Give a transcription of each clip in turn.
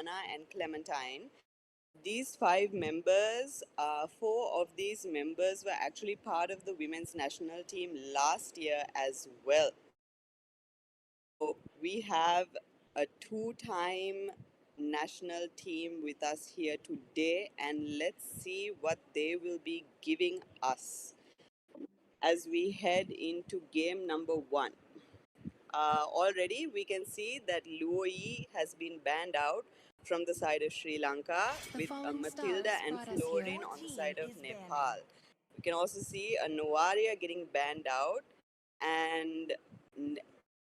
Tiana, and Clementine. These 5 members, 4 of these members were actually part of the women's national team last year as well. So we have a 2-time national team with us here today, and let's see what they will be giving us as we head into game number 1. Already we can see that Luoi has been banned out from the side of Sri Lanka, with Matilda and Florin on the side of Nepal. We can also see a Novaria getting banned out, and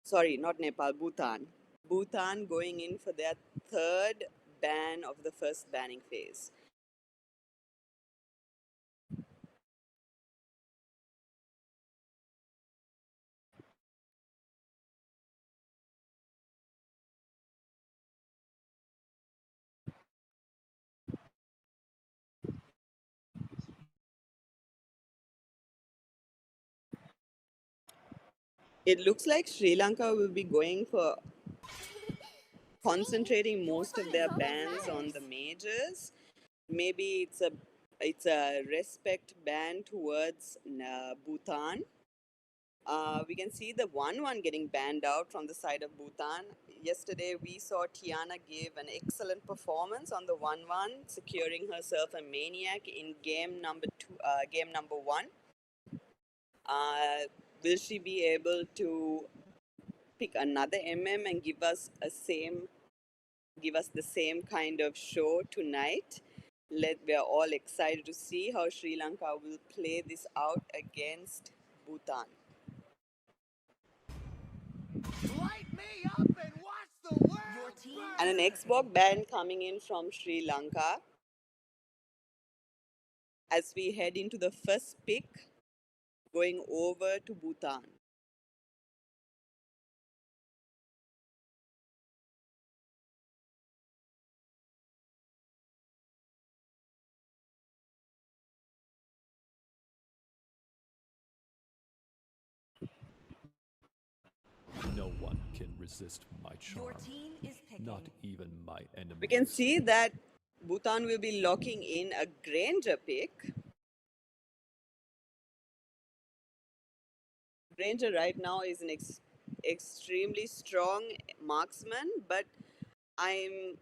sorry, not Nepal, Bhutan. Bhutan going in for their 3rd ban of the first banning phase. It looks like Sri Lanka will be going for concentrating most of their bans on the majors. Maybe it's a respect ban towards Bhutan. We can see the 1-1 getting banned out from the side of Bhutan. Yesterday we saw Tiana give an excellent performance on the 1-1, securing herself a maniac in game number 1. Will she be able to pick another and give us the same kind of show tonight? We are all excited to see how Sri Lanka will play this out against Bhutan. Light me up and watch the world burn. And an Xbox ban coming in from Sri Lanka as we head into the first pick, going over to Bhutan. No one can resist my charm. Your team is picking. Not even my enemies. We can see that Bhutan will be locking in a Granger pick. Granger right now is an extremely strong marksman, but I'm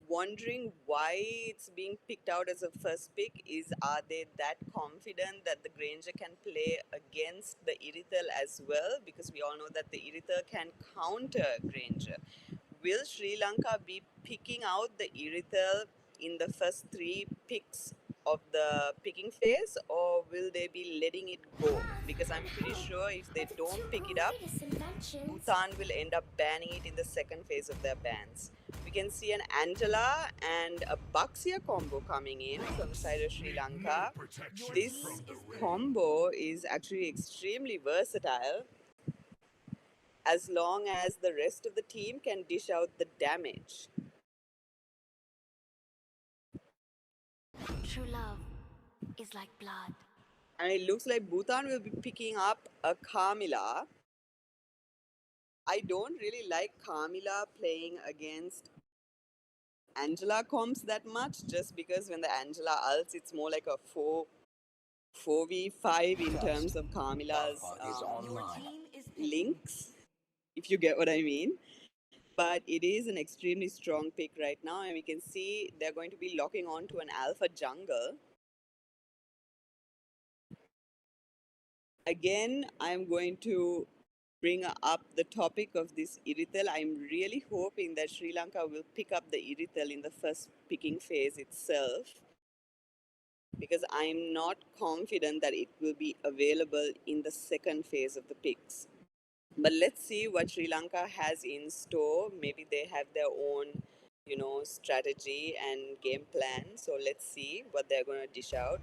wondering why it's being picked out as a first pick. Are they that confident that the Granger can play against the Irithel as well? Because we all know that the Irithel can counter Granger. Will Sri Lanka be picking out the Irithel in the first 3 picks of the picking phase, or will they be letting it go? Because I'm pretty sure if they don't pick it up, Bhutan will end up banning it in the second phase of their bans. We can see an Angela and a Baxia combo coming in from the side of Sri Lanka. This combo is actually extremely versatile, as long as the rest of the team can dish out the damage. True love is like blood. And it looks like Bhutan will be picking up a Carmilla. I don't really like Carmilla playing against Angela comps that much, just because when the Angela ults, it's more like a 4v5 in terms of Carmilla's links, if you get what I mean. But it is an extremely strong pick right now, and we can see they're going to be locking on to an alpha jungle. Again, I'm going to bring up the topic of this Irithel. I'm really hoping that Sri Lanka will pick up the Irithel in the first picking phase itself, because I'm not confident that it will be available in the second phase of the picks. But let's see what Sri Lanka has in store. Maybe they have their own, strategy and game plan. So let's see what they're going to dish out.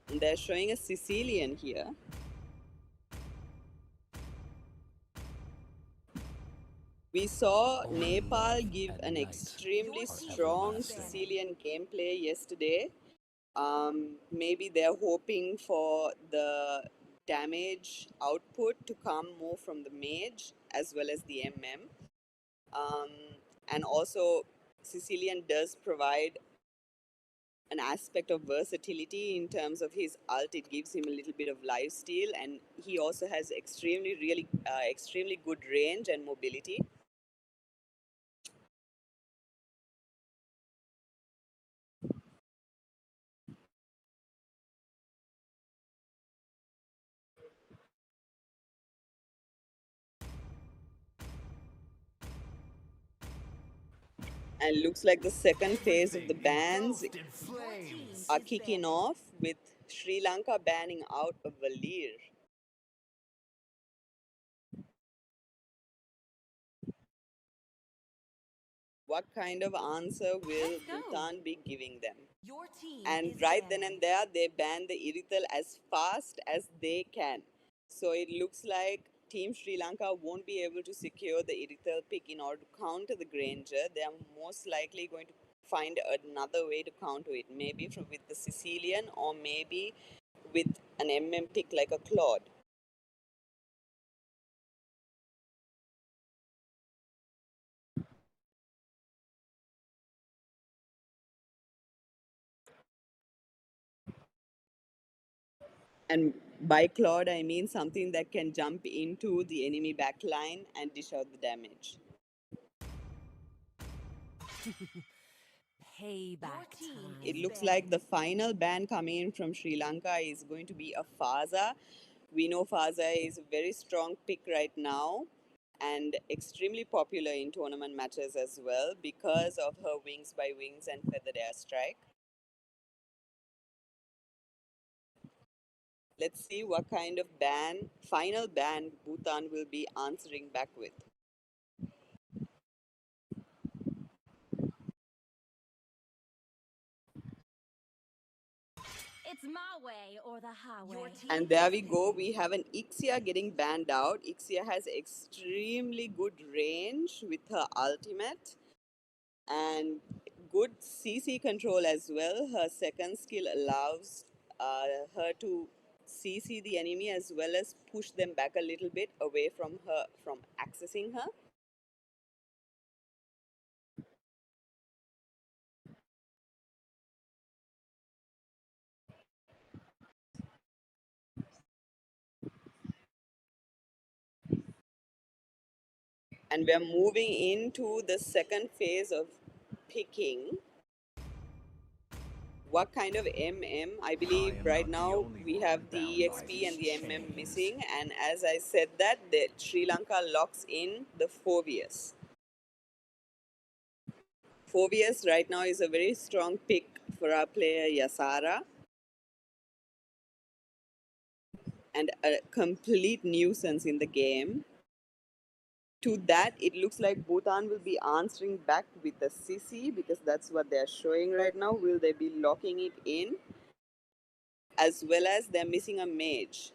And they're showing a Sicilian here. We saw Nepal give an extremely strong Sicilian gameplay yesterday. Maybe they're hoping for the damage output to come more from the mage as well as the MM. And also Sicilian does provide an aspect of versatility in terms of his ult. It gives him a little bit of life steal, and he also has extremely good range and mobility. And looks like the second phase of the bans Engulfed in flames. are kicking off with Sri Lanka banning out of Valir. What kind of answer will Bhutan be giving them? And right then and there, they ban the Irithel as fast as they can. So it looks like Team Sri Lanka won't be able to secure the Irithel pick in order to counter the Granger. They are most likely going to find another way to counter it, maybe with the Sicilian or maybe with an MM pick like a Claude. And by Claude, I mean something that can jump into the enemy backline and dish out the damage. Payback time. It looks like the final ban coming in from Sri Lanka is going to be a Faza. We know Faza is a very strong pick right now and extremely popular in tournament matches as well because of her wings by wings and feathered airstrike. Let's see what kind of final ban Bhutan will be answering back with. It's my way or the highway. And there we go, we have an Ixia getting banned out. Ixia has extremely good range with her ultimate and good CC control as well. Her second skill allows her to CC the enemy as well as push them back a little bit away from accessing her. And we're moving into the second phase of picking. What kind of MM? I believe right now we have the EXP and the MM missing, and as I said that Sri Lanka locks in the Phoveus. Phoveus right now is a very strong pick for our player Yasara, and a complete nuisance in the game. To that, it looks like Bhutan will be answering back with the Sisi because that's what they're showing right now. Will they be locking it in? As well as they're missing a mage.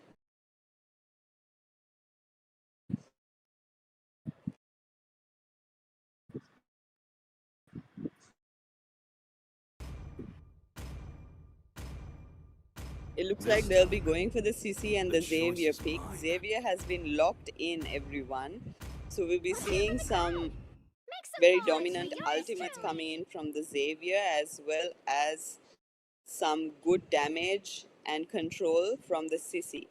It looks like they'll be going for the Sisi and the Xavier pick. Xavier has been locked in, everyone. So we'll be seeing some very dominant ultimates coming in from the Xavier as well as some good damage and control from the Sisi.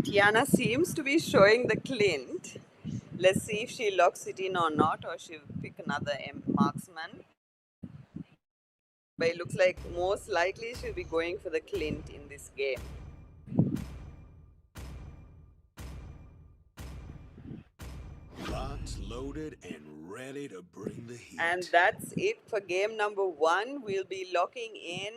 Tiana seems to be showing the Clint. Let's see if she locks it in or not, or she'll pick another marksman. But it looks like most likely she'll be going for the Clint in this game. Locked, loaded, and ready to bring the heat. And that's it for game number 1. We'll be locking in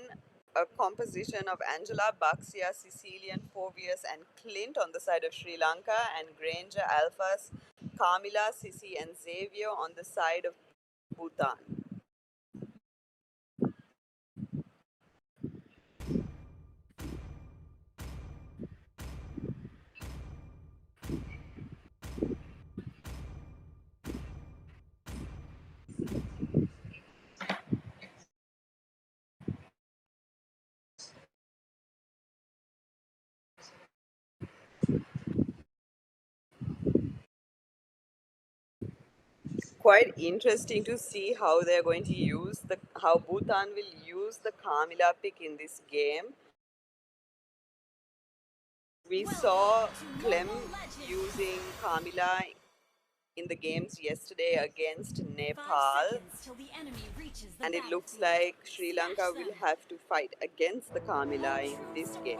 a composition of Angela, Baxia, Sicilian, Phoveus, and Clint on the side of Sri Lanka, and Granger, Alphas, Carmilla, Sisi, and Xavier on the side of Bhutan. quite interesting to see how they're going to use how Bhutan will use the Kamila pick in this game. We saw Clem using Kamila in the games yesterday against 5 Nepal, seconds till the enemy reaches the and it looks battlefield. like Sri Lanka will have to fight against the Kamila in this game.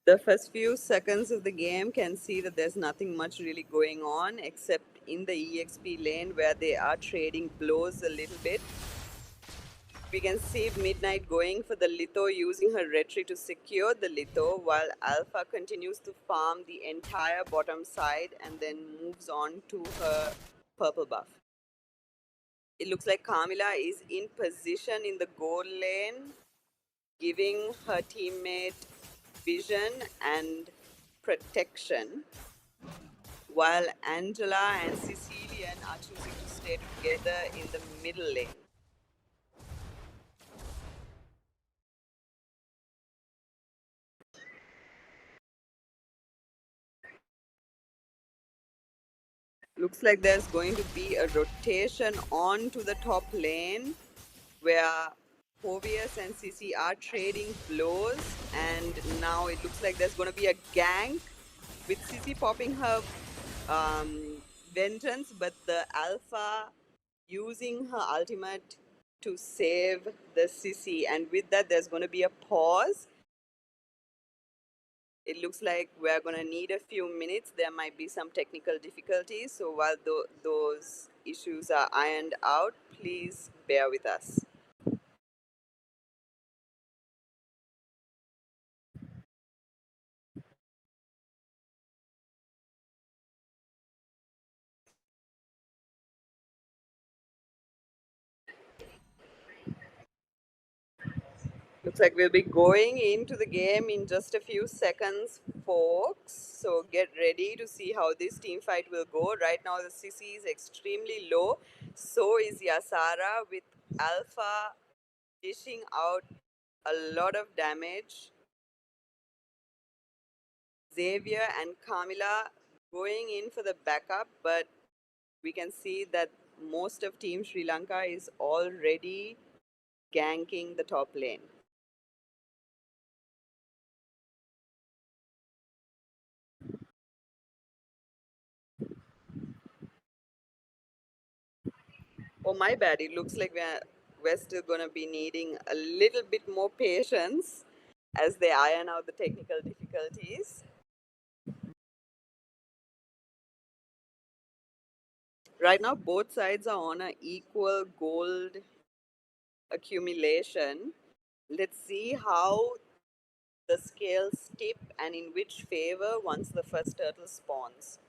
The first few seconds of the game can see that there's nothing much really going on except in the EXP lane where they are trading blows a little bit. We can see Midnight going for the Litho, using her retreat to secure the Litho, while Alpha continues to farm the entire bottom side and then moves on to her purple buff. It looks like Kamila is in position in the gold lane, giving her teammate vision and protection, while Angela and Sicilian are choosing to stay together in the middle lane. Looks like there's going to be a rotation onto the top lane where Povius and Sisi are trading blows, and now it looks like there's going to be a gank with Sisi popping her vengeance, but the Alpha using her ultimate to save the Sisi, and with that there's going to be a pause. It looks like we're going to need a few minutes. There might be some technical difficulties, so while those issues are ironed out, please bear with us. Looks like we'll be going into the game in just a few seconds, folks. So get ready to see how this team fight will go. Right now, the CC is extremely low. So is Yasara, with Alpha dishing out a lot of damage. Xavier and Camila going in for the backup, but we can see that most of Team Sri Lanka is already ganking the top lane. Oh, my bad. It looks like we're still going to be needing a little bit more patience as they iron out the technical difficulties. Right now, both sides are on an equal gold accumulation. Let's see how the scales tip and in which favor once the first turtle spawns.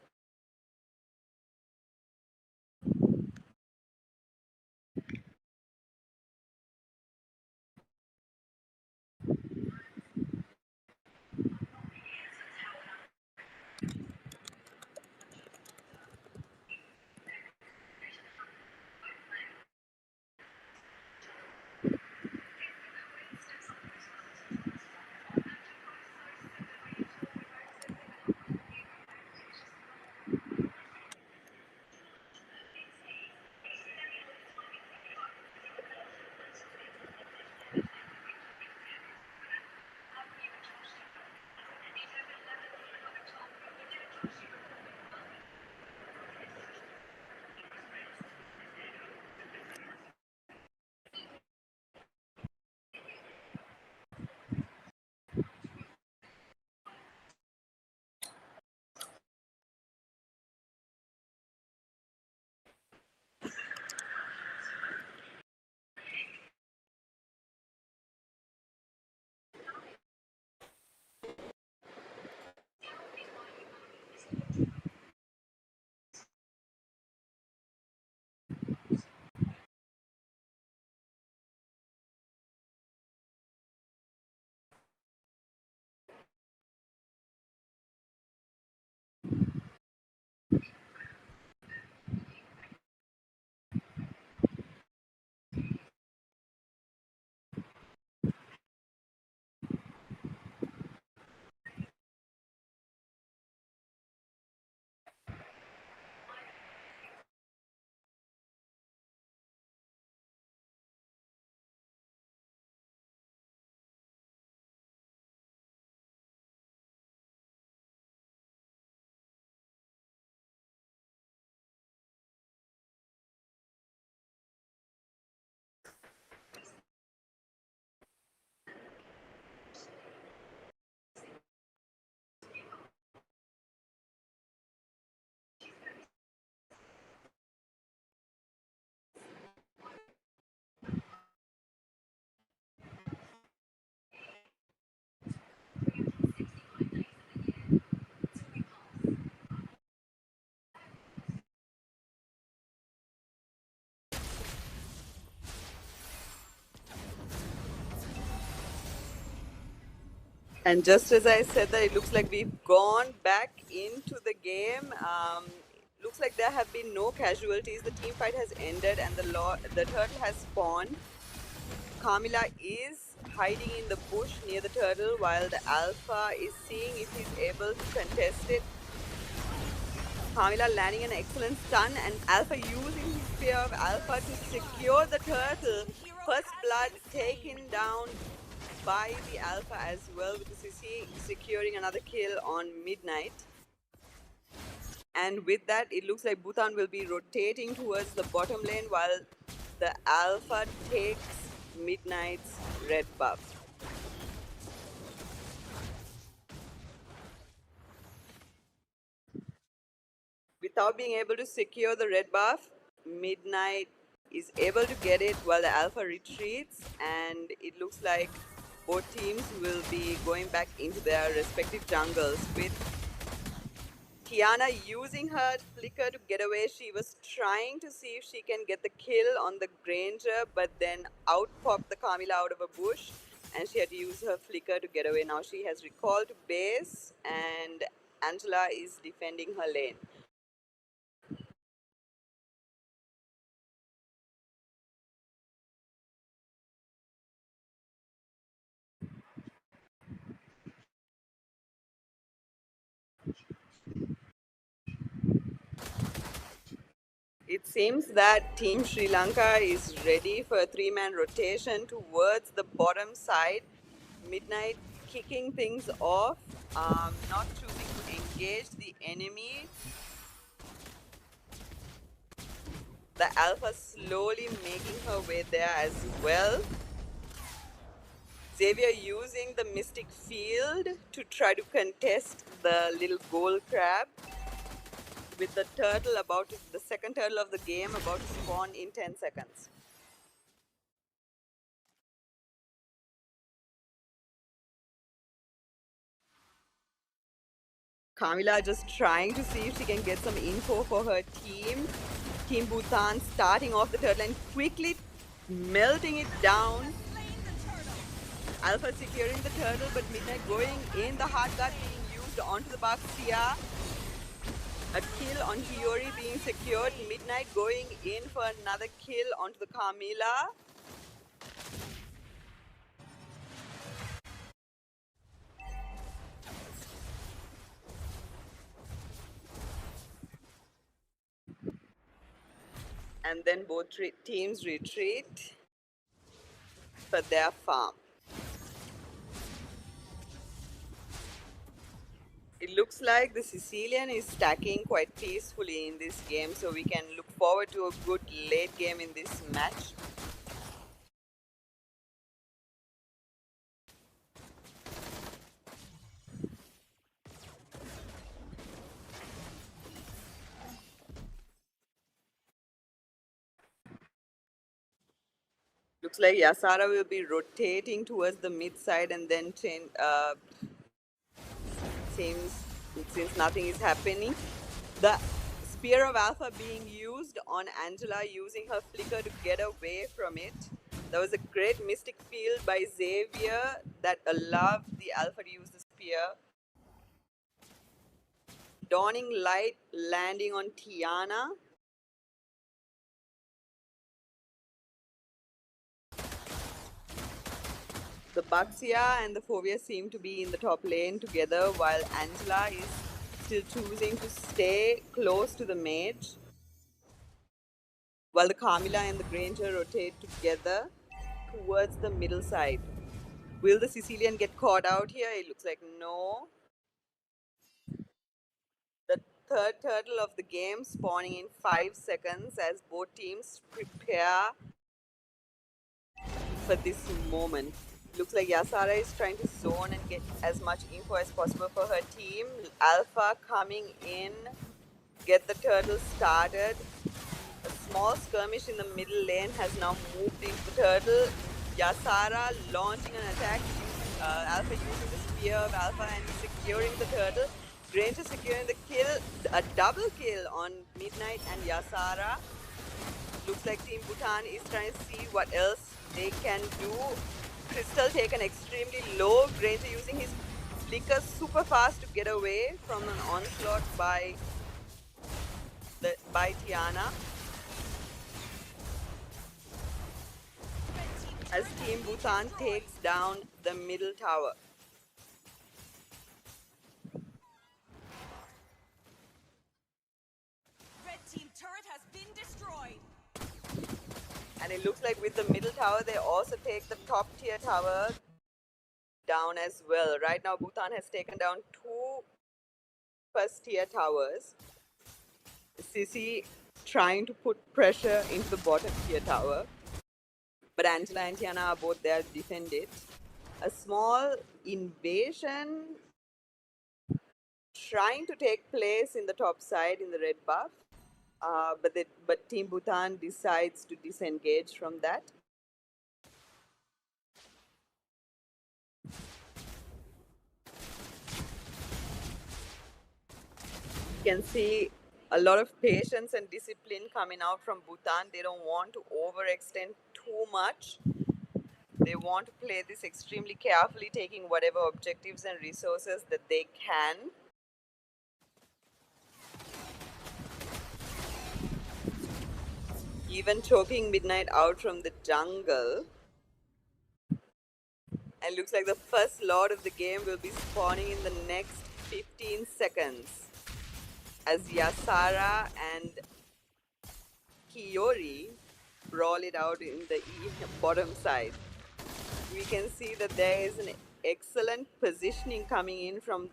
And just as I said that, it looks like we've gone back into the game. Looks like there have been no casualties. The team fight has ended and the turtle has spawned. Kamila is hiding in the bush near the turtle while the alpha is seeing if he's able to contest it. Kamila landing an excellent stun and Alpha using his spear of Alpha to secure the turtle. First blood taken down by the Alpha as well, with the CC securing another kill on Midnight. And with that, it looks like Bhutan will be rotating towards the bottom lane while the Alpha takes Midnight's red buff. Without being able to secure the red buff, Midnight is able to get it while the Alpha retreats, and it looks like both teams will be going back into their respective jungles, with Tiana using her flicker to get away. She was trying to see if she can get the kill on the Granger, but then out popped the Camila out of a bush, and she had to use her flicker to get away. Now she has recalled to base, and Angela is defending her lane. It seems that Team Sri Lanka is ready for a three-man rotation towards the bottom side. Midnight kicking things off, not choosing to engage the enemy. The Alpha slowly making her way there as well. Xavier using the Mystic Field to try to contest the little gold crab, with the turtle the second turtle of the game about to spawn in 10 seconds. Kamila just trying to see if she can get some info for her team. Team Bhutan starting off the turtle and quickly melting it down. Alpha securing the turtle, but Midnight going in. The hard guard being used onto the Baxia. A kill on Hiyori being secured. Midnight going in for another kill onto the Kamila. And then both teams retreat for their farm. It looks like the Sicilian is stacking quite peacefully in this game, so we can look forward to a good late game in this match. Looks like Yasara will be rotating towards the mid side and then since nothing is happening, the Spear of Alpha being used on Angela, using her flicker to get away from it. That was a great mystic field by Xavier that allowed the Alpha to use the spear. Dawning Light landing on Tiana. The Baxia and the Fovea seem to be in the top lane together, while Angela is still choosing to stay close to the mage, while the Carmilla and the Granger rotate together towards the middle side. Will the Sicilian get caught out here? It looks like no. The third turtle of the game spawning in 5 seconds as both teams prepare for this moment. Looks like Yasara is trying to zone and get as much info as possible for her team. Alpha coming in, get the turtle started. A small skirmish in the middle lane has now moved into the turtle. Yasara launching an attack, Alpha using the spear of Alpha and securing the turtle. Granger securing the kill, a double kill on Midnight and Yasara. Looks like Team Bhutan is trying to see what else they can do. Crystal taken extremely low. Granger using his flicker super fast to get away from an onslaught by Tiana. As Team Bhutan takes down the middle tower. Red team turret has been destroyed. And it looks like with the middle tower, they also take the top tier tower down as well. Right now, Bhutan has taken down 2 first tier towers. Sisi trying to put pressure into the bottom tier tower. But Angela and Tiana are both there to defend it. A small invasion trying to take place in the top side in the red buff. But Team Bhutan decides to disengage from that. You can see a lot of patience and discipline coming out from Bhutan. They don't want to overextend too much. They want to play this extremely carefully, taking whatever objectives and resources that they can. Even choking Midnight out from the jungle. And looks like the first Lord of the game will be spawning in the next 15 seconds. As Yasara and Kiyori brawl it out in the bottom side. We can see that there is an excellent positioning coming in from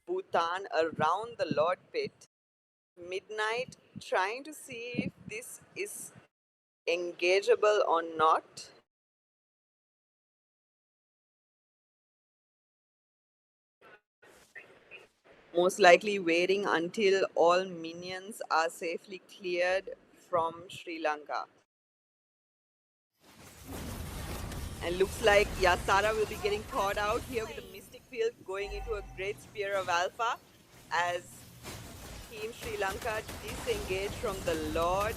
Bhutan around the Lord Pit. Midnight trying to see if this is engageable or not. Most likely waiting until all minions are safely cleared from Sri Lanka. And looks like Yasara will be getting caught out here with a Mystic Field going into a Great Spear of Alpha as Team Sri Lanka disengage from the Lord.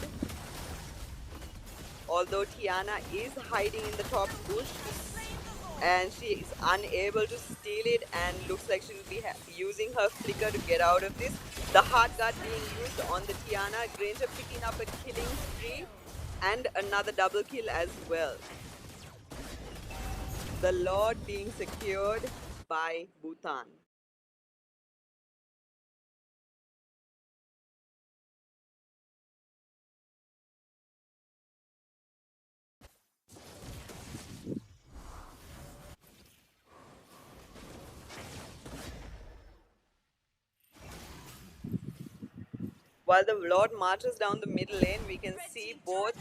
Although Tiana is hiding in the top bush and she is unable to steal it and looks like she will be using her flicker to get out of this. The Heart Guard being used on the Tiana. Granger picking up a killing spree and another double kill as well. The Lord being secured by Bhutan. While the Lord marches down the middle lane, we can see both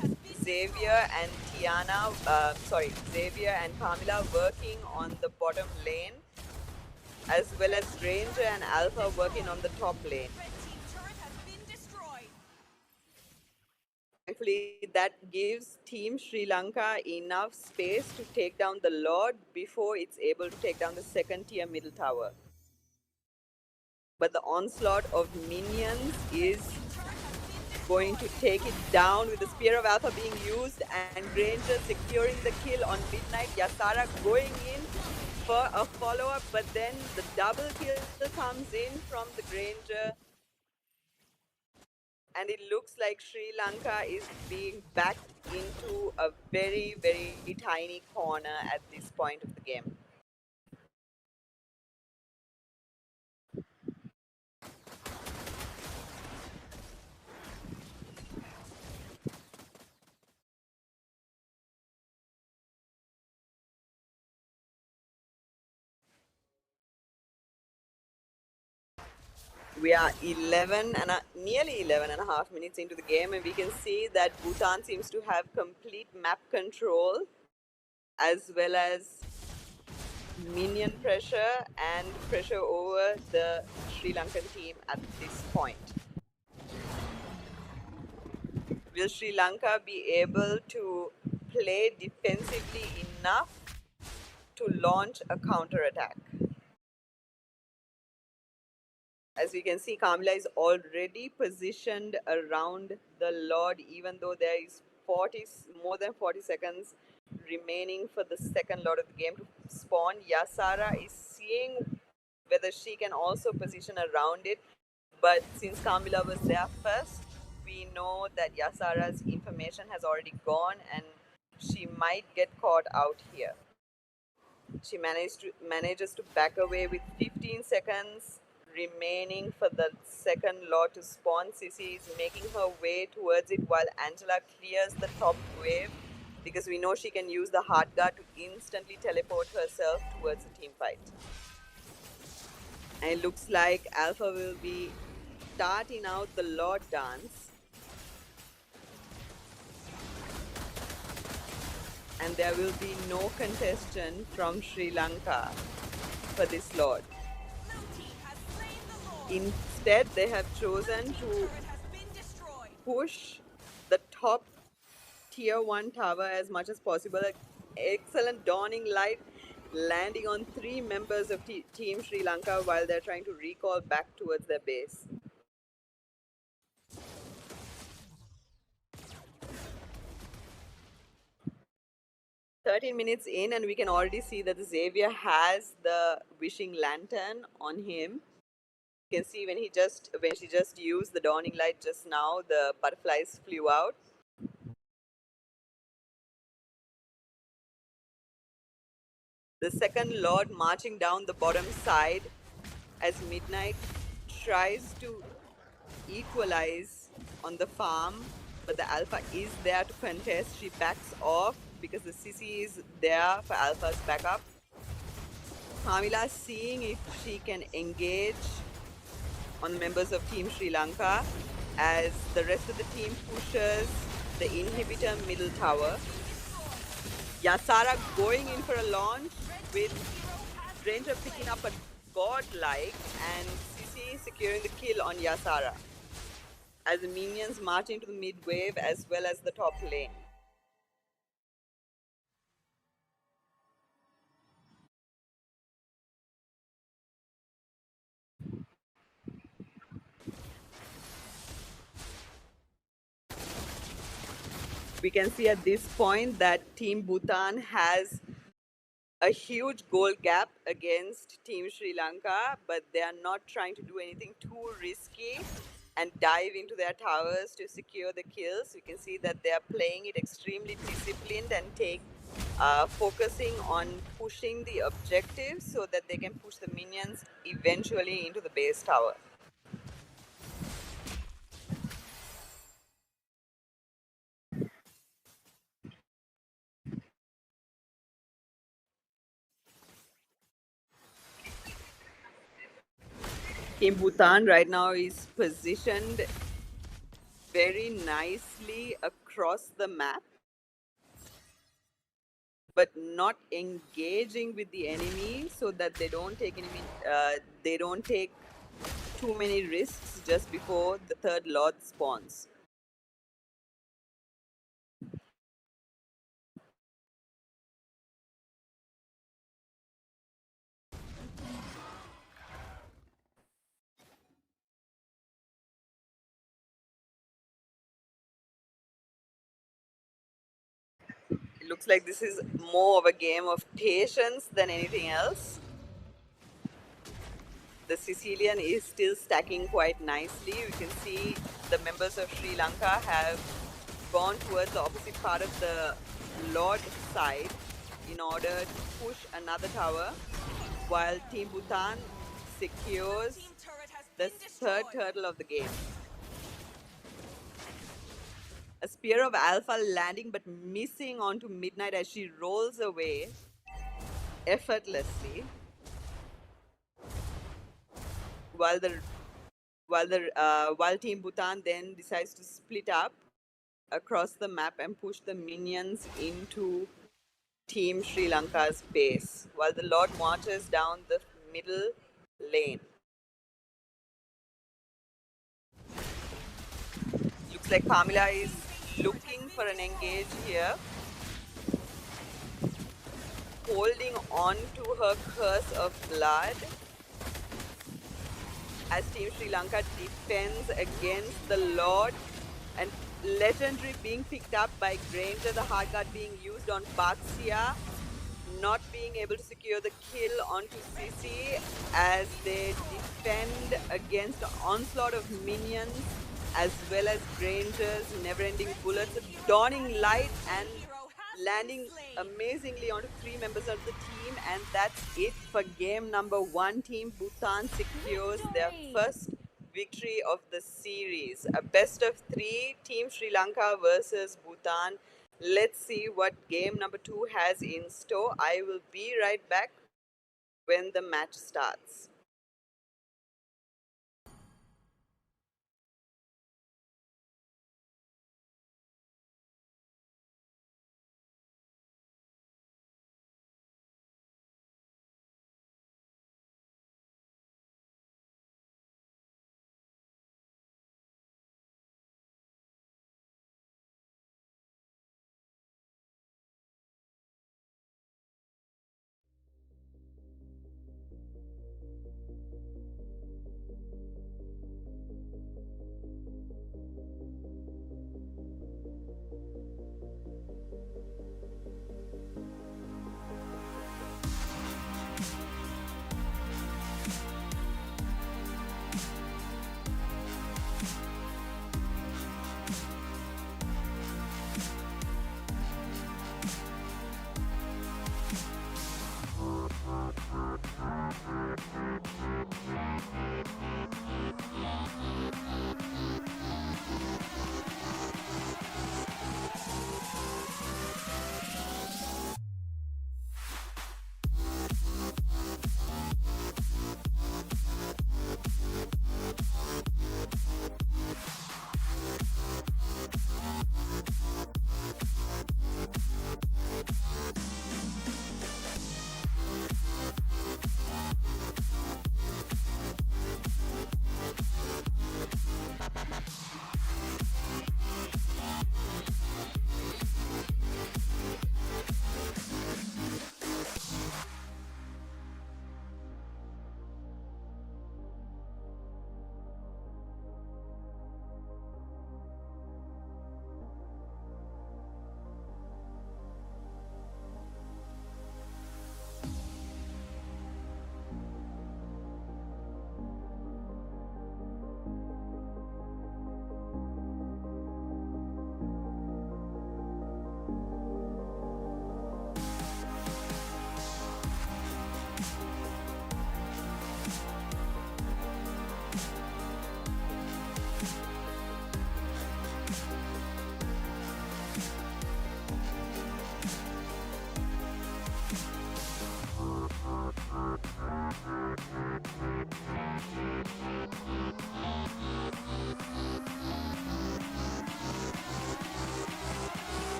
Xavier and Xavier and Camila working on the bottom lane, as well as Ranger and Alpha working on the top lane. Thankfully, that gives Team Sri Lanka enough space to take down the Lord before it's able to take down the second tier middle tower. But the onslaught of minions is going to take it down with the Spear of Alpha being used and Granger securing the kill on Midnight. Yasara going in for a follow-up, but then the double kill comes in from the Granger. And it looks like Sri Lanka is being backed into a very, very tiny corner at this point of the game. We are nearly 11 and a half minutes into the game, and we can see that Bhutan seems to have complete map control as well as minion pressure and pressure over the Sri Lankan team at this point. Will Sri Lanka be able to play defensively enough to launch a counter attack? As we can see, Kamila is already positioned around the Lord, even though there is more than 40 seconds remaining for the second lot of the game to spawn. Yasara is seeing whether she can also position around it, but since Kamila was there first, we know that Yasara's information has already gone and she might get caught out here. She manages to back away with 15 seconds remaining for the second lot to spawn. Sissy is making her way towards it while Angela clears the top wave because we know she can use the hard guard to instantly teleport herself towards the team fight. And it looks like Alpha will be starting out the Lord dance. And there will be no contestant from Sri Lanka for this Lord. Instead, they have chosen to push the top tier 1 tower as much as possible. An excellent dawning light landing on 3 members of Team Sri Lanka while they're trying to recall back towards their base. "13 minutes in, and we can already see that Xavier has the wishing lantern on him. You can see when she just used the dawning light just now, the butterflies flew out. The second Lord marching down the bottom side as Midnight tries to equalize on the farm, but the Alpha is there to contest. She backs off because the Sissy is there for Alpha's backup. Kamila seeing if she can engage on the members of Team Sri Lanka as the rest of the team pushes the inhibitor middle tower. Yasara going in for a launch with Ranger picking up a godlike and Sissy securing the kill on Yasara as the minions march into the mid wave as well as the top lane. We can see at this point that Team Bhutan has a huge goal gap against Team Sri Lanka, but they are not trying to do anything too risky and dive into their towers to secure the kills. We can see that they are playing it extremely disciplined and focusing on pushing the objectives so that they can push the minions eventually into the base tower. Team Bhutan right now is positioned very nicely across the map, but not engaging with the enemy so that they don't take too many risks just before the third Lord spawns. It looks like this is more of a game of patience than anything else. The Sicilian is still stacking quite nicely. You can see the members of Sri Lanka have gone towards the opposite part of the Lord side in order to push another tower, while Team Bhutan secures the third turtle of the game. A spear of Alpha landing but missing onto Midnight as she rolls away effortlessly, while Team Bhutan then decides to split up across the map and push the minions into Team Sri Lanka's base, while the Lord marches down the middle lane. Looks like Kamila is looking for an engage here, holding on to her curse of blood as Team Sri Lanka defends against the Lord, and Legendary being picked up by Granger, the hard guard being used on Baxia, not being able to secure the kill onto Sisi as they defend against onslaught of minions as well as Granger's never-ending bullets, dawning light and landing amazingly onto three members of the team, and that's it for game number one. Team Bhutan secures their Victory! first victory of the series. A best of three, Team Sri Lanka versus Bhutan. Let's see what game number two has in store. I will be right back when the match starts.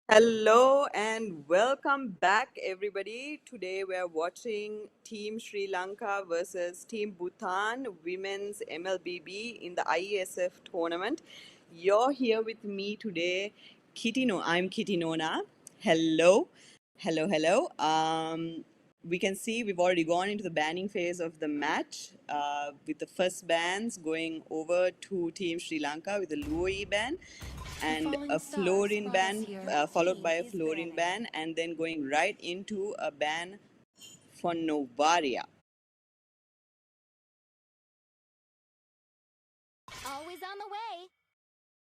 Hello and welcome back, everybody. Today we're watching Team Sri Lanka versus Team Bhutan Women's MLBB in the IESF tournament. You're here with me today, Kitty. No, I'm Kitty Nona. Hello, hello, hello. we can see we've already gone into the banning phase of the match with the first bans going over to Team Sri Lanka with the Luoi ban and a fluorine ban, followed by a fluorine ban, and then going right into a ban for Novaria. Always on the way.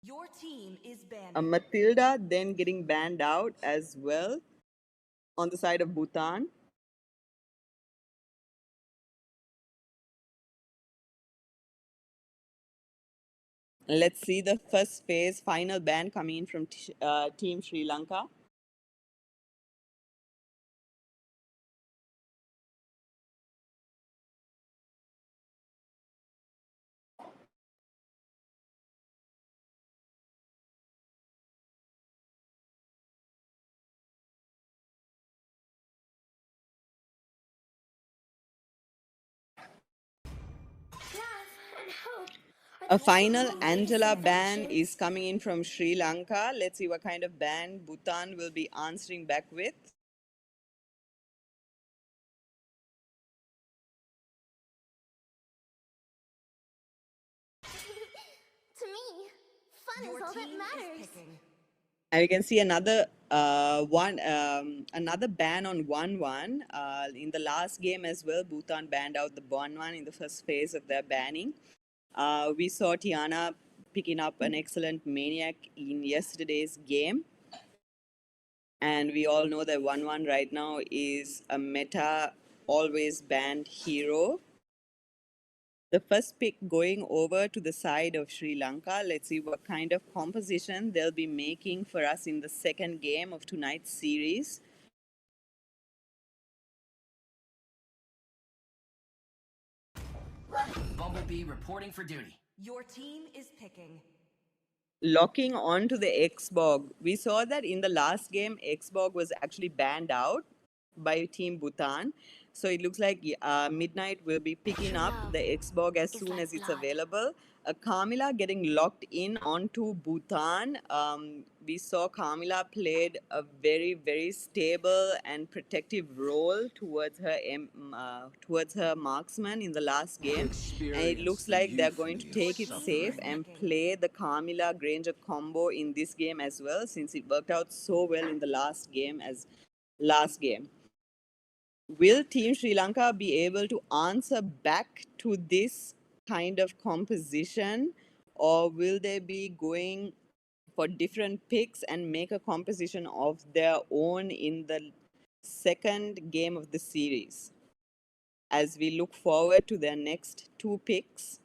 Your team is A banned. Matilda then getting banned out as well on the side of Bhutan. Let's see the first phase final ban coming in from Team Sri Lanka. A final Angela ban is coming in from Sri Lanka. Let's see what kind of ban Bhutan will be answering back with. To me, fun Your is all that team is matters. picking. And we can see another another ban on 1-1 in the last game as well. Bhutan banned out the 1-1 in the first phase of their banning. We saw Tiana picking up an excellent maniac in yesterday's game. And we all know that 1-1 right now is a meta always banned hero. The first pick going over to the side of Sri Lanka. Let's see what kind of composition they'll be making for us in the second game of tonight's series. Bumblebee reporting for duty. Your team is picking. Locking on to the Xbog. We saw that in the last game, Xbog was actually banned out by Team Bhutan. So it looks like Midnight will be picking up the Xbog as soon as it's available. Kamila getting locked in onto Bhutan. We saw Kamila played a very, very stable and protective role towards her marksman in the last game. And it looks like they're going to take it safe and play the Kamila Granger combo in this game as well, since it worked out so well in the last game as last game. Will Team Sri Lanka be able to answer back to this kind of composition, or will they be going for different picks and make a composition of their own in the second game of the series? As we look forward to their next two picks.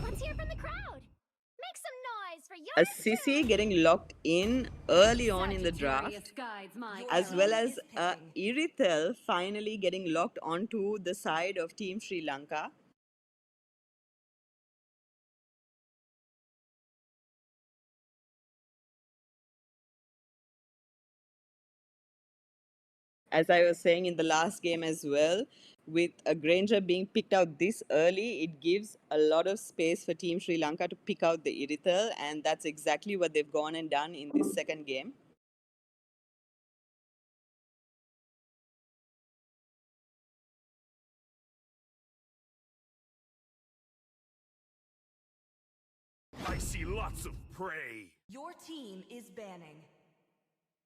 Let's hear from the crowd. Make some noise for your A Sissy getting locked in early on in the draft, as well as Irithel finally getting locked onto the side of Team Sri Lanka. As I was saying in the last game as well, with a Granger being picked out this early, it gives a lot of space for Team Sri Lanka to pick out the Irithel, and that's exactly what they've gone and done in this second game. I see lots of prey. Your team is banning.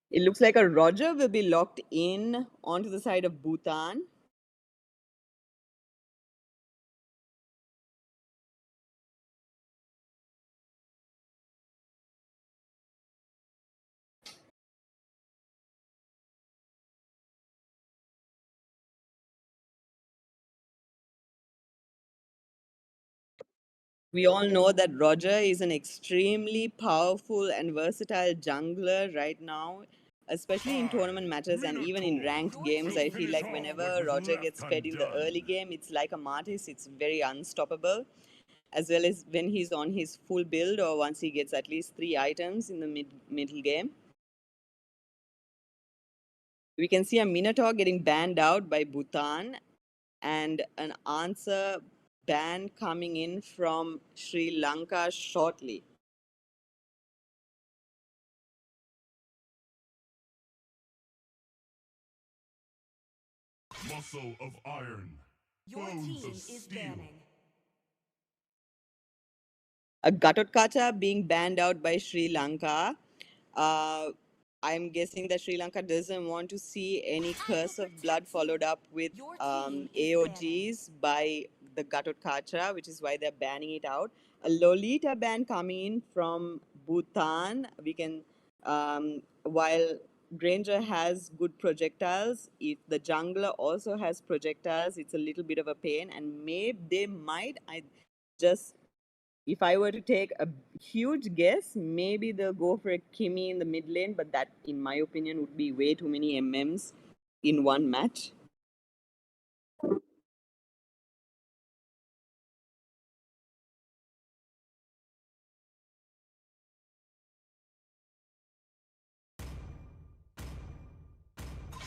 It looks like a Roger will be locked in onto the side of Bhutan. We all know that Roger is an extremely powerful and versatile jungler right now, especially in tournament matches and even in ranked games. I feel like whenever Roger gets fed in the early game, it's like a Martis, it's very unstoppable. As well as when he's on his full build or once he gets at least 3 items in the middle game. We can see a Minotaur getting banned out by Bhutan and an answer ban coming in from Sri Lanka shortly. Muscle of iron. Your Bones team of is steel. banning. A Gatotkacha being banned out by Sri Lanka. Uh, I'm guessing that Sri Lanka doesn't want to see any curse of blood followed up with Your team is AOGs by the Gatotkacha, which is why they're banning it out. A Lolita ban coming in from Bhutan. We can, while Granger has good projectiles, if the jungler also has projectiles, it's a little bit of a pain, and maybe they might. Just if I were to take a huge guess, maybe they'll go for a Kimi in the mid lane, but that, in my opinion, would be way too many MMs in one match.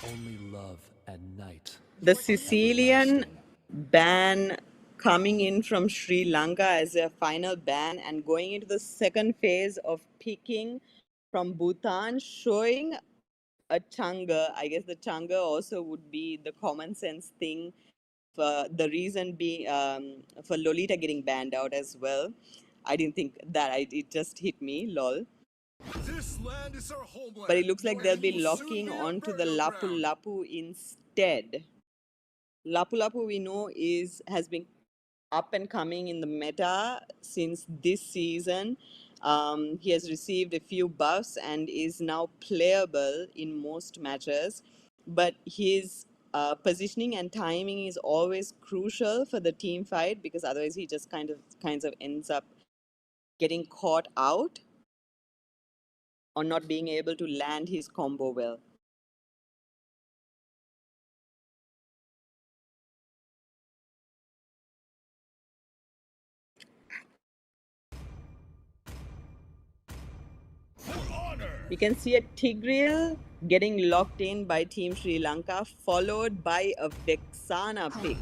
Only love at night. The Sicilian ban coming in from Sri Lanka as a final ban and going into the second phase of picking from Bhutan, showing a Changa. I guess the Changa also would be the common sense thing for the reason being for Lolita getting banned out as well. I didn't think that it just hit me, lol. This land is our homeland. But it looks like they'll and be will soon locking be our onto the burial Lapu ground. Lapu instead. Lapu Lapu we know has been up and coming in the meta since this season. He has received a few buffs and is now playable in most matches. But his positioning and timing is always crucial for the team fight because otherwise he just kinds of ends up getting caught out or not being able to land his combo well. We can see a Tigreal getting locked in by Team Sri Lanka, followed by a Vexana pick.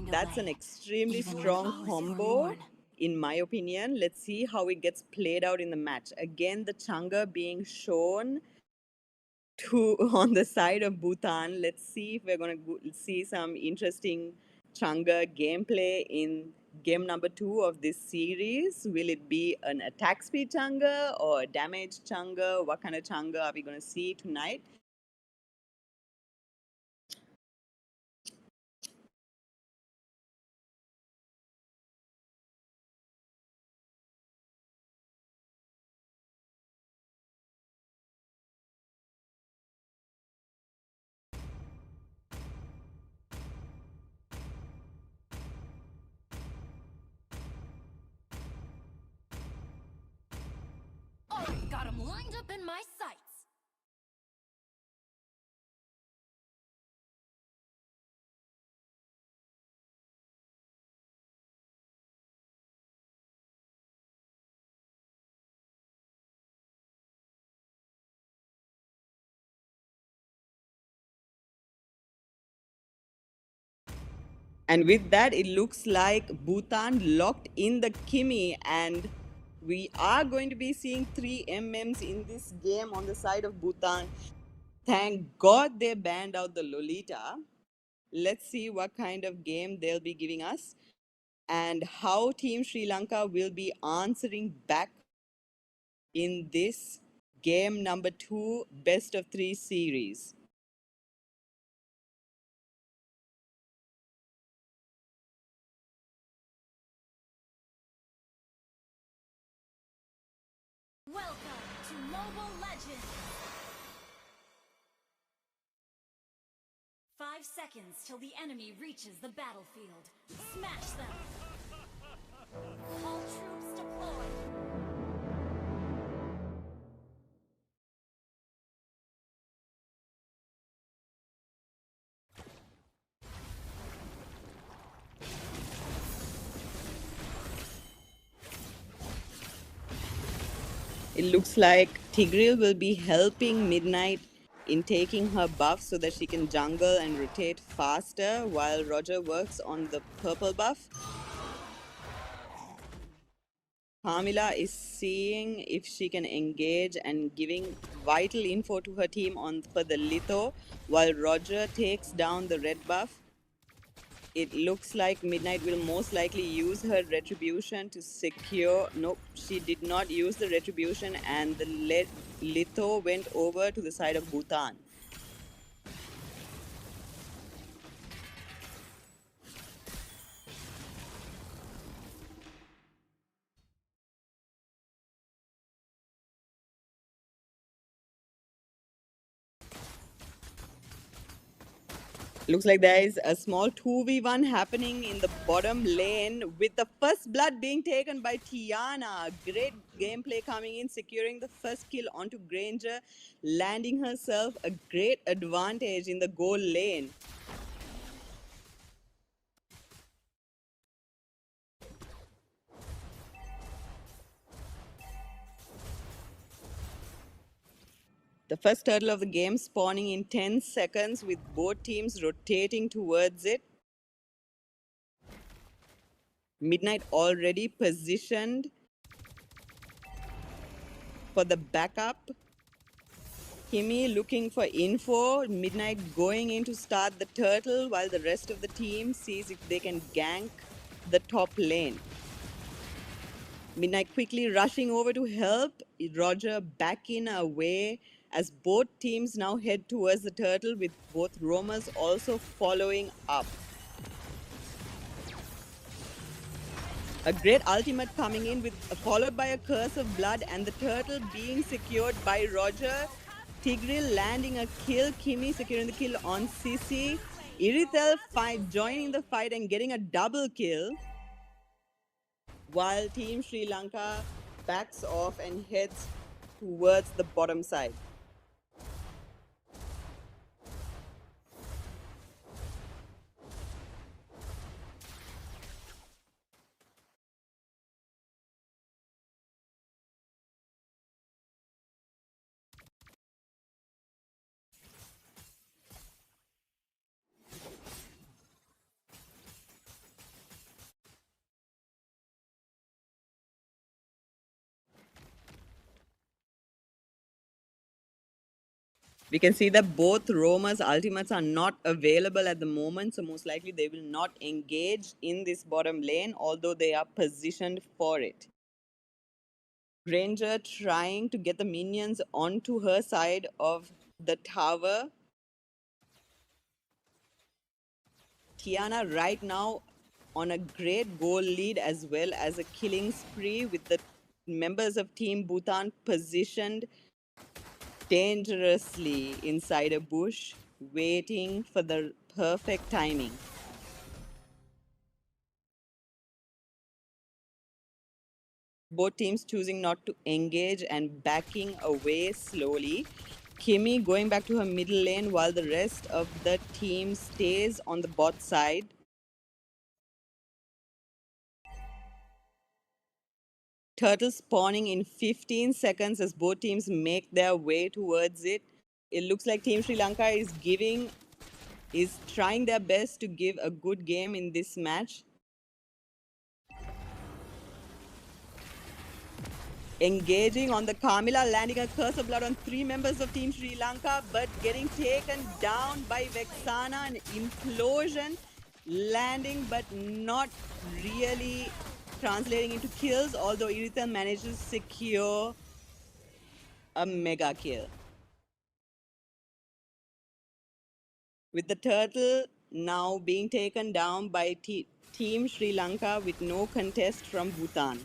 That's an extremely strong combo, in my opinion. Let's see how it gets played out in the match. Again, the Changa being shown to on the side of Bhutan. Let's see if we're going to see some interesting Changa gameplay in game number 2 of this series. Will it be an attack speed Changa or a damage Changa? What kind of Changa are we going to see tonight? Already got him lined up in my sights. And with that, it looks like Bhutan locked in the Kimi, and we are going to be seeing 3 MMs in this game on the side of Bhutan. Thank God they banned out the Lolita. Let's see what kind of game they'll be giving us and how Team Sri Lanka will be answering back in this game number 2 best of 3 series. Welcome to Mobile Legends. 5 seconds till the enemy reaches the battlefield. Smash them. All troops deployed. It looks like Tigreal will be helping Midnight in taking her buff so that she can jungle and rotate faster while Roger works on the purple buff. Kamila is seeing if she can engage and giving vital info to her team for the litho, while Roger takes down the red buff. It looks like Midnight will most likely use her retribution to secure. Nope, she did not use the retribution, and the litho went over to the side of Bhutan. Looks like there is a small 2v1 happening in the bottom lane with the first blood being taken by Tiana. Great gameplay coming in, securing the first kill onto Granger, landing herself a great advantage in the goal lane. The first turtle of the game spawning in 10 seconds with both teams rotating towards it. Midnight already positioned for the backup. Kimi looking for info. Midnight going in to start the turtle while the rest of the team sees if they can gank the top lane. Midnight quickly rushing over to help. Roger back in away as both teams now head towards the turtle with both roamers also following up. A great ultimate coming in followed by a curse of blood and the turtle being secured by Roger. Tigreal landing a kill. Kimi securing the kill on Sisi. Irithel joining the fight and getting a double kill. While Team Sri Lanka backs off and heads towards the bottom side. We can see that both roamers' ultimates are not available at the moment, so most likely they will not engage in this bottom lane, although they are positioned for it. Granger trying to get the minions onto her side of the tower. Tiana right now on a great goal lead as well as a killing spree with the members of Team Bhutan positioned dangerously inside a bush, waiting for the perfect timing. Both teams choosing not to engage and backing away slowly. Kimi going back to her middle lane while the rest of the team stays on the bot side. Turtle spawning in 15 seconds as both teams make their way towards it. It looks like Team Sri Lanka is trying their best to give a good game in this match. Engaging on the Kamila, landing a curse of blood on 3 members of Team Sri Lanka, but getting taken down by Vexana, an implosion, landing but not really translating into kills, although Irithel manages to secure a mega kill. With the turtle now being taken down by Team Sri Lanka with no contest from Bhutan.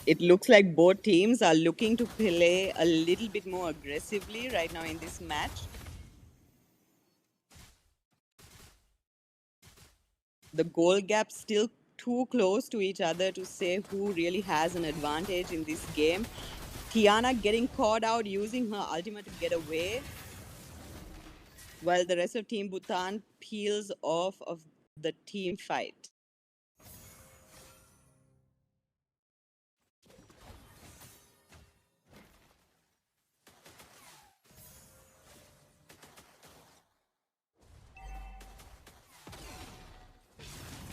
It looks like both teams are looking to play a little bit more aggressively right now in this match. The goal gap still too close to each other to say who really has an advantage in this game. Tiana getting caught out using her ultimate to get away, while the rest of Team Bhutan peels off of the team fight.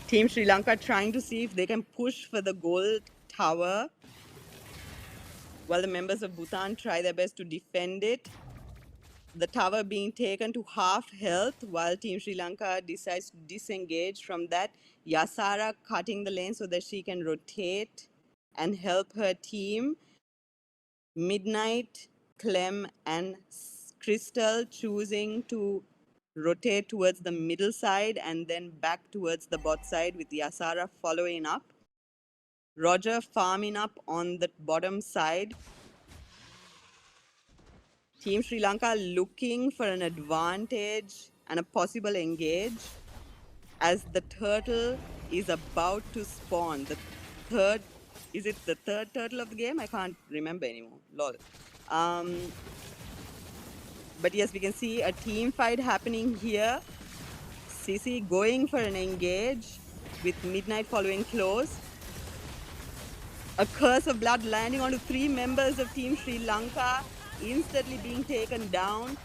Team Sri Lanka trying to see if they can push for the gold tower, while the members of Bhutan try their best to defend it. The tower being taken to half health, while Team Sri Lanka decides to disengage from that. Yasara cutting the lane so that she can rotate and help her team. Midnight, Clem, and Crystal choosing to rotate towards the middle side and then back towards the bot side, with Yasara following up. Roger farming up on the bottom side. Team Sri Lanka looking for an advantage and a possible engage as the turtle is about to spawn. Is it the third turtle of the game? I can't remember anymore. Lol. But yes, we can see a team fight happening here. Sisi going for an engage with Midnight following close. A curse of blood landing onto 3 members of Team Sri Lanka, instantly being taken down.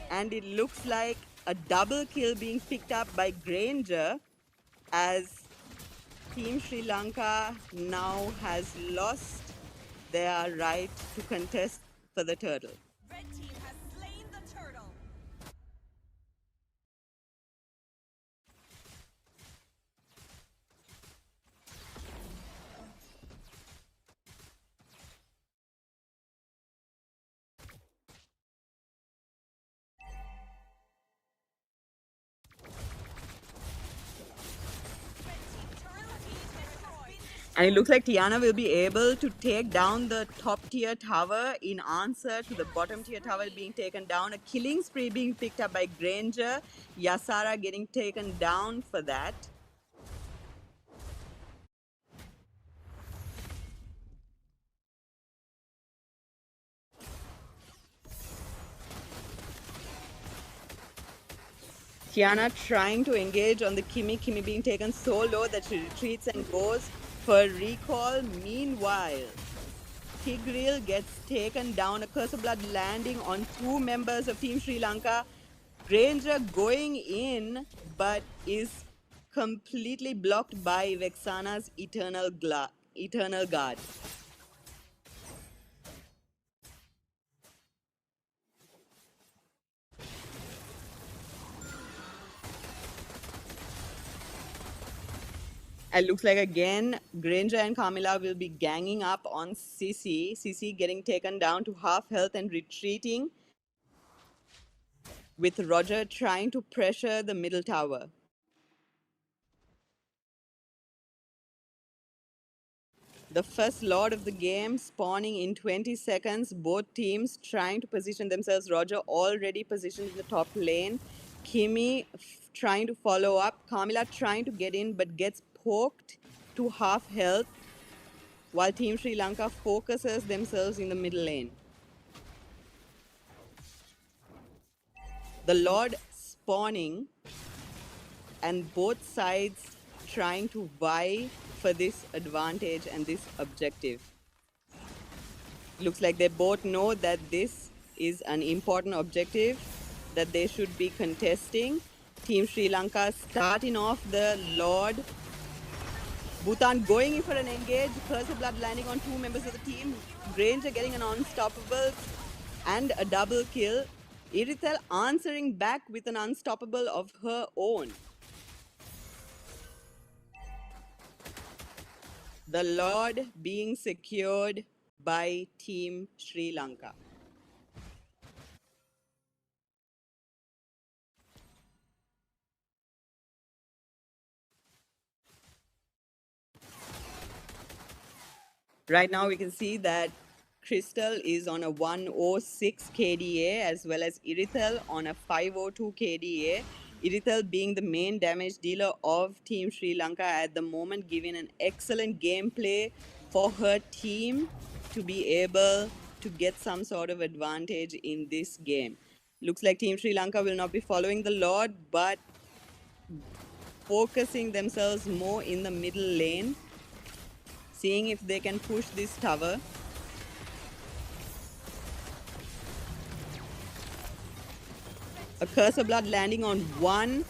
And it looks like a double kill being picked up by Granger, as Team Sri Lanka now has lost their right to contest for the turtle. Red team has slain the turtle. And it looks like Tiana will be able to take down the top tier tower in answer to the bottom tier tower being taken down. A killing spree being picked up by Granger. Yasara getting taken down for that. Tiana trying to engage on the Kimi. Kimi being taken so low that she retreats and goes for recall. Meanwhile, Tigreal gets taken down. A Curse of Blood landing on 2 members of Team Sri Lanka. Granger going in, but is completely blocked by Vexana's Eternal Guard. It looks like again, Granger and Camila will be ganging up on Sisi. Sisi getting taken down to half health and retreating, with Roger trying to pressure the middle tower. The first Lord of the game spawning in 20 seconds. Both teams trying to position themselves. Roger already positioned in the top lane. Kimi trying to follow up. Camila trying to get in but gets poked to half health, while Team Sri Lanka focuses themselves in the middle lane. The Lord spawning and both sides trying to vie for this advantage and this objective. Looks like they both know that this is an important objective that they should be contesting. Team Sri Lanka starting off the Lord. Bhutan going in for an engage. Curse of Blood landing on 2 members of the team. Granger getting an unstoppable and a double kill. Irithel answering back with an unstoppable of her own. The Lord being secured by Team Sri Lanka. Right now we can see that Crystal is on a 106 KDA as well as Irithel on a 502 KDA. Irithel being the main damage dealer of Team Sri Lanka at the moment, giving an excellent gameplay for her team to be able to get some sort of advantage in this game. Looks like Team Sri Lanka will not be following the Lord, but focusing themselves more in the middle lane, seeing if they can push this tower. A Curse of Blood landing on one.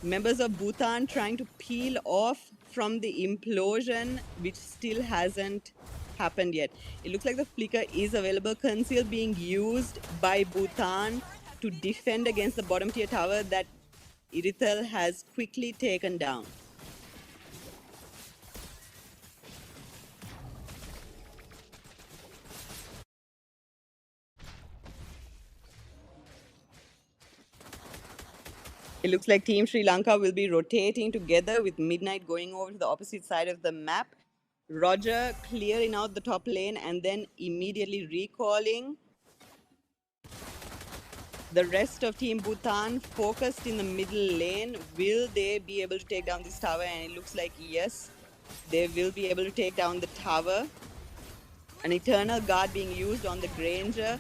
Members of Bhutan trying to peel off from the implosion, which still hasn't happened yet. It looks like the flicker is available. Conceal being used by Bhutan to defend against the bottom tier tower that Irithel has quickly taken down. It looks like Team Sri Lanka will be rotating together with Midnight going over to the opposite side of the map. Roger clearing out the top lane and then immediately recalling. The rest of Team Bhutan focused in the middle lane. Will they be able to take down this tower? And it looks like yes, they will be able to take down the tower. An Eternal Guard being used on the Granger.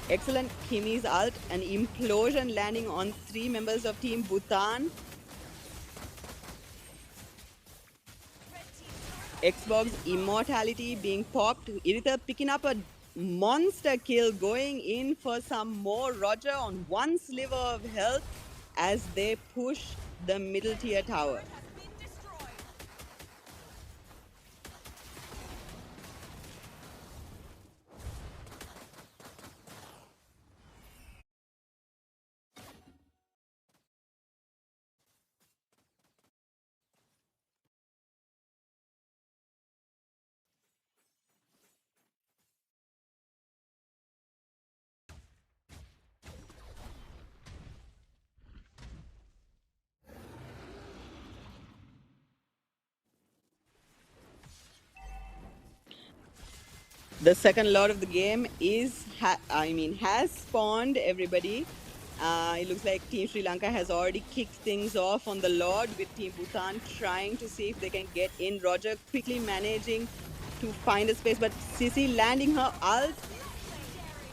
Excellent Kimi's ult. An implosion landing on 3 members of Team Bhutan. Xbox Immortality being popped. Irithel picking up a monster kill, going in for some more. Roger on one sliver of health as they push the middle tier tower. The second lot of the game has spawned everybody. It looks like Team Sri Lanka has already kicked things off on the Lord, with Team Bhutan trying to see if they can get in. Roger quickly managing to find a space, but Sisi landing her ult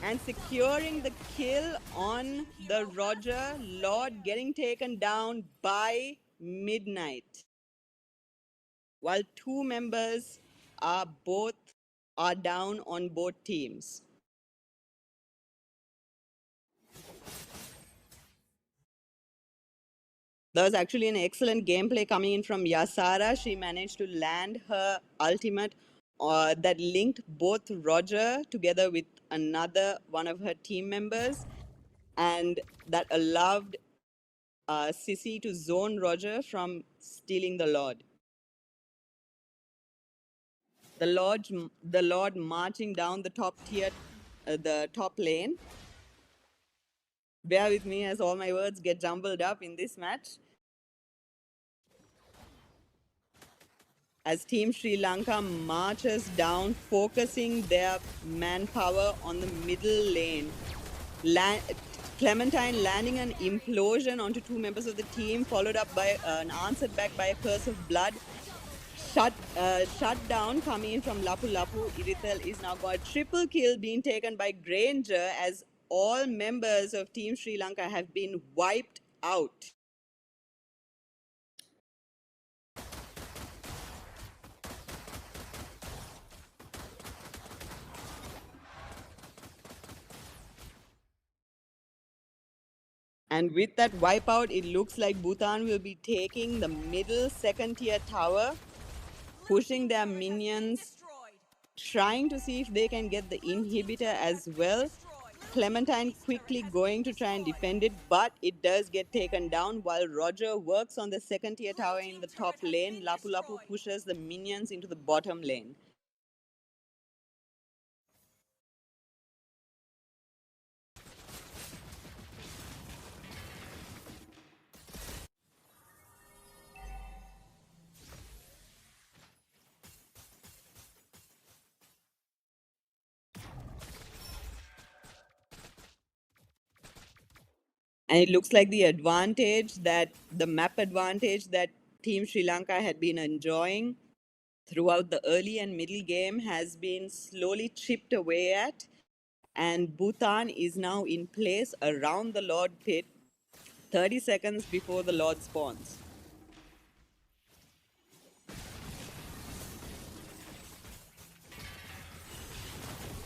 and securing the kill on the Roger. Lord getting taken down by Midnight, while 2 members are down on both teams. That was actually an excellent gameplay coming in from Yasara. She managed to land her ultimate that linked both Roger together with another one of her team members, and that allowed Sissy to zone Roger from stealing the Lord. The Lord marching down the the top lane. Bear with me as all my words get jumbled up in this match. As Team Sri Lanka marches down, focusing their manpower on the middle lane. Clementine landing an implosion onto 2 members of the team, followed up by an answered back by a Curse of Blood. Shut down coming in from Lapu Lapu. Irithel is now got a triple kill being taken by Granger, as all members of Team Sri Lanka have been wiped out. And with that wipeout, it looks like Bhutan will be taking the middle second tier tower, pushing their minions, trying to see if they can get the inhibitor as well. Clementine quickly going to try and defend it, but it does get taken down while Roger works on the second tier tower in the top lane. Lapu Lapu pushes the minions into the bottom lane. And it looks like the map advantage that Team Sri Lanka had been enjoying throughout the early and middle game has been slowly chipped away at. And Bhutan is now in place around the Lord pit 30 seconds before the Lord spawns.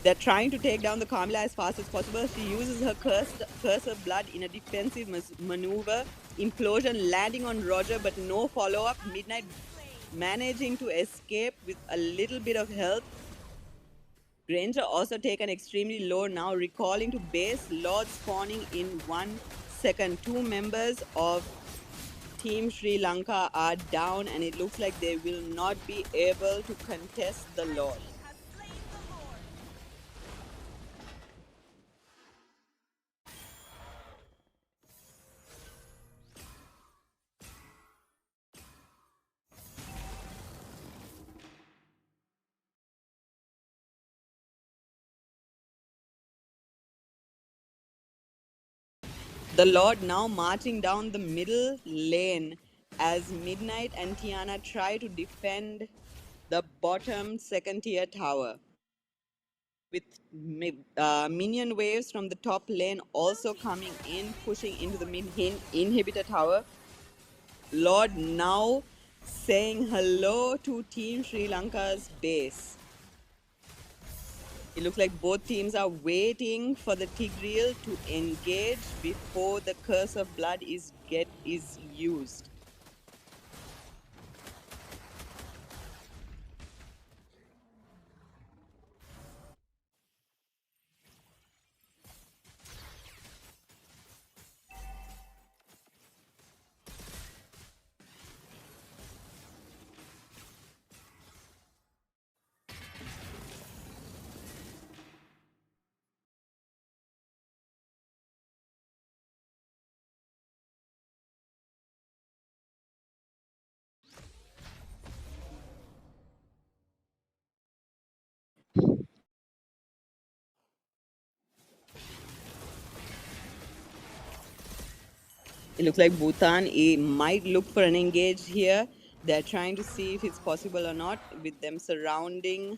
They're trying to take down the Carmilla as fast as possible. She uses her curse of blood in a defensive maneuver. Implosion landing on Roger, but no follow-up. Midnight managing to escape with a little bit of help. Granger also taken extremely low now, recalling to base. Lord spawning in 1 second. Two members of Team Sri Lanka are down, and it looks like they will not be able to contest the Lord. Has slain the Lord. The Lord now marching down the middle lane as Midnight and Tiana try to defend the bottom second tier tower. With minion waves from the top lane also coming in, pushing into the inhibitor tower. Lord now saying hello to Team Sri Lanka's base. It looks like both teams are waiting for the Tigreal to engage before the Curse of Blood is used. It looks like Bhutan might look for an engage here. They're trying to see if it's possible or not, with them surrounding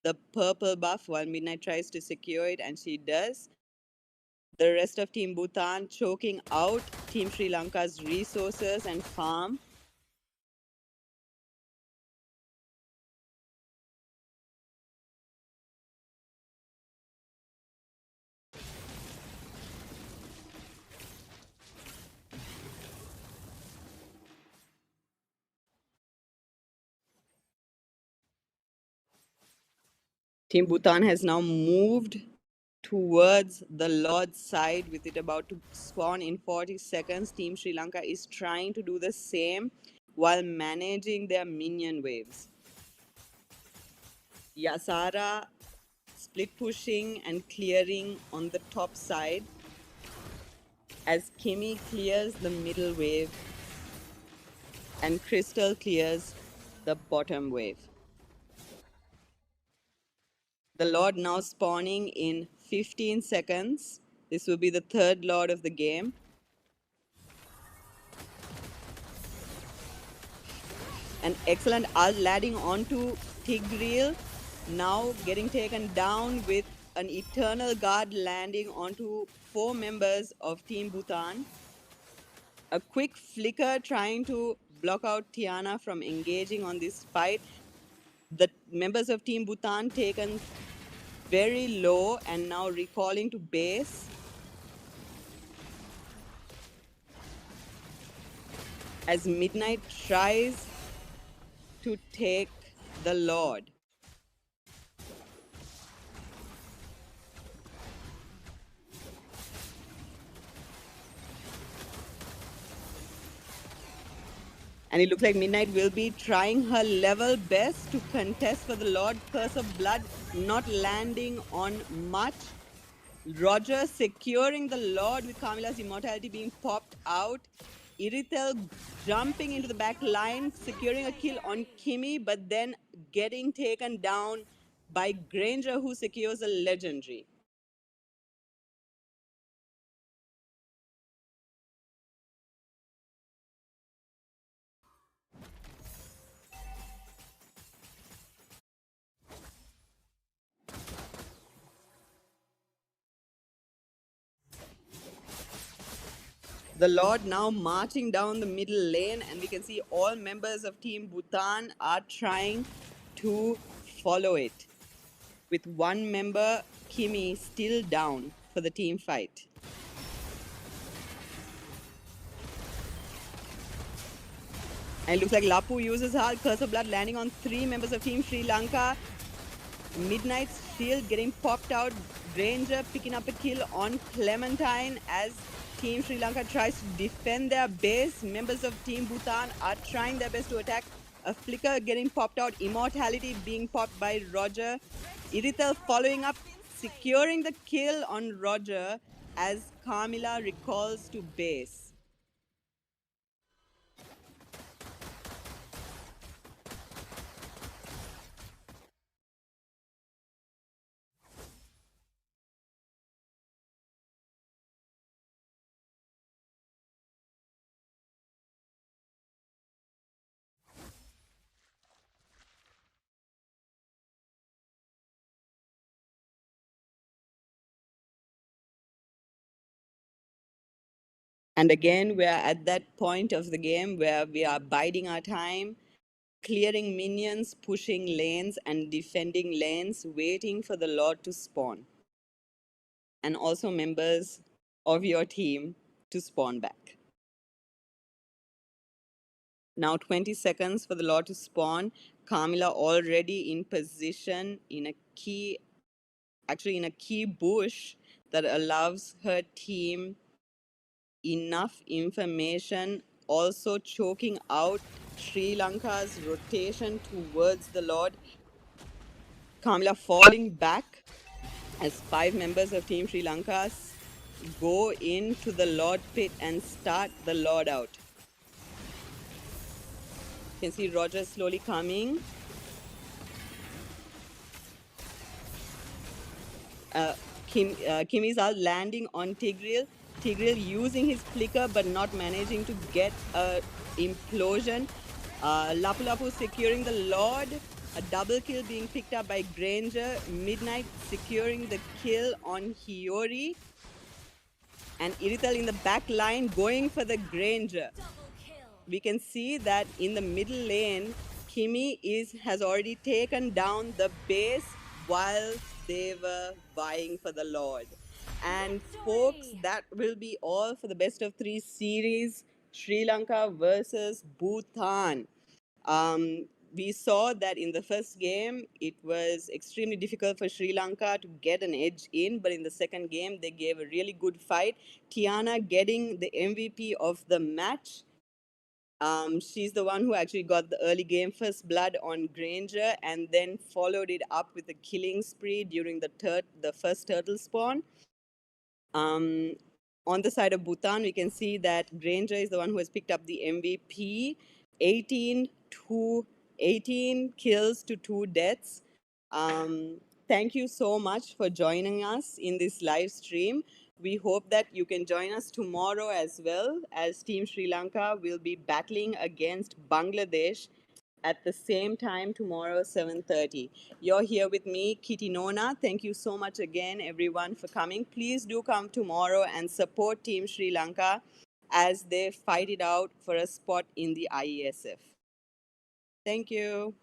the purple buff while Midnight tries to secure it, and she does. The rest of Team Bhutan choking out Team Sri Lanka's resources and farm. Team Bhutan has now moved towards the Lord's side with it about to spawn in 40 seconds. Team Sri Lanka is trying to do the same while managing their minion waves. Yasara split pushing and clearing on the top side as Kimi clears the middle wave and Crystal clears the bottom wave. The Lord now spawning in 15 seconds. This will be the third Lord of the game. An excellent ult landing onto Tigreal, now getting taken down with an Eternal Guard landing onto 4 members of Team Bhutan. A quick flicker trying to block out Tiana from engaging on this fight. The members of Team Bhutan taken very low and now recalling to base. As Midnight tries to take the Lord. And it looks like Midnight will be trying her level best to contest for the Lord. Curse of Blood not landing on much. Roger securing the Lord with Carmilla's immortality being popped out. Irithel jumping into the back line, securing a kill on Kimi, but then getting taken down by Granger, who secures a legendary. The Lord now marching down the middle lane, and we can see all members of Team Bhutan are trying to follow it. With one member, Kimi, still down for the team fight. And it looks like Lapu uses her Curse of Blood, landing on 3 members of Team Sri Lanka. Midnight's shield getting popped out. Granger picking up a kill on Clementine as Team Sri Lanka tries to defend their base. Members of Team Bhutan are trying their best to attack. A flicker getting popped out. Immortality being popped by Roger. Irithel following up, securing the kill on Roger as Carmilla recalls to base. And again, we are at that point of the game where we are biding our time, clearing minions, pushing lanes, and defending lanes, waiting for the Lord to spawn. And also members of your team to spawn back. Now 20 seconds for the Lord to spawn. Carmilla already in position in a key, actually in a key bush that allows her team enough information, also choking out Sri Lanka's rotation towards the Lord. Kamla falling back as 5 members of Team Sri Lanka go into the Lord pit and start the Lord out. You can see Roger slowly coming. Kimmy's are landing on Tigreal. Tigreal using his flicker but not managing to get a implosion. Lapu Lapu securing the Lord. A double kill being picked up by Granger. Midnight securing the kill on Hiyori. And Irithel in the back line going for the Granger. We can see that in the middle lane, Kimi has already taken down the base while they were vying for the Lord. And folks, that will be all for the best of 3 series, Sri Lanka versus Bhutan. We saw that in the first game, it was extremely difficult for Sri Lanka to get an edge in, but in the second game, they gave a really good fight. Tiana getting the MVP of the match. She's the one who actually got the early game first blood on Granger and then followed it up with a killing spree during the first turtle spawn. On the side of Bhutan, we can see that Granger is the one who has picked up the MVP. 18 kills to 2 deaths. Thank you so much for joining us in this live stream. We hope that you can join us tomorrow as well, as Team Sri Lanka will be battling against Bangladesh at the same time tomorrow, 7:30. You're here with me, Kitty Nona. Thank you so much again, everyone, for coming. Please do come tomorrow and support Team Sri Lanka as they fight it out for a spot in the IESF. Thank you.